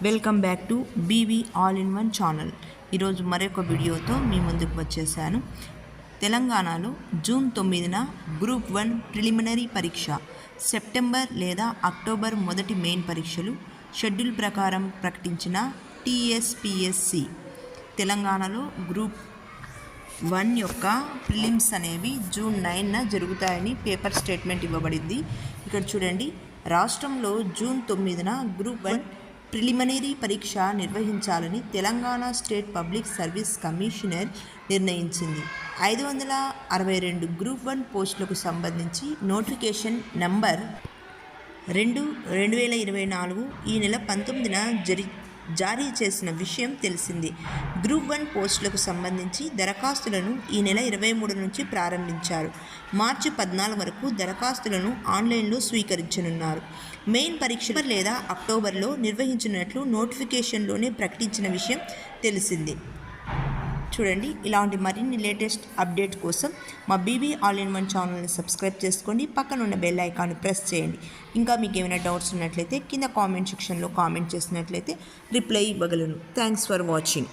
Welcome back to BV all in one channel. ఈరోజు మరొక వీడియోతో మీ ముందుకు వచ్చేసాను. తెలంగాణలో జూన్ 9న గ్రూప్ 1 ప్రిలిమినరీ పరీక్ష, సెప్టెంబర్ లేదా అక్టోబర్ మొదటి మెయిన్ పరీక్షలు షెడ్యూల్ ప్రకారం ప్రకటించిన టీఎస్పీఎస్సి తెలంగాణలో గ్రూప్ 1 యొక్క ప్రిలిమ్స్ అనేవి జూన్ 9న జరుగుతాయని పేపర్ స్టేట్మెంట్ ఇవ్వబడింది. ఇక్కడ చూడండి, రాష్ట్రంలో జూన్ 9న గ్రూప్ 1 ప్రిలిమినరీ పరీక్ష నిర్వహించాలని Telangana state public service commissioner నిర్ణయించింది. 562 గ్రూప్ 1 పోస్టులకు సంబంధించి నోటిఫికేషన్ నంబర్ 2/2024 ఈ నెల 19న జారీ చేసిన విషయం తెలిసింది. గ్రూప్ 1 పోస్టులకు సంబంధించి దరఖాస్తులను ఈ నెల 23 నుంచి ప్రారంభించారు. మార్చి 14 వరకు దరఖాస్తులను ఆన్లైన్లో స్వీకరించనున్నారు. మెయిన్ పరీక్ష లేదా అక్టోబర్లో నిర్వహించినట్లు నోటిఫికేషన్లోనే ప్రకటించిన విషయం తెలిసింది. చూడండి, ఇలాంటి మరిన్ని లేటెస్ట్ అప్డేట్ కోసం మా బీబీ ఆల్ ఇన్ వన్ ఛానల్ని సబ్స్క్రైబ్ చేసుకోండి. పక్కన ఉన్న బెల్ ఐకాన్ని ప్రెస్ చేయండి. ఇంకా మీకు ఏమైనా డౌట్స్ ఉన్నట్లయితే కింద కామెంట్ సెక్షన్లో కామెంట్ చేసినట్లయితే రిప్లై ఇవ్వగలను. Thanks for watching.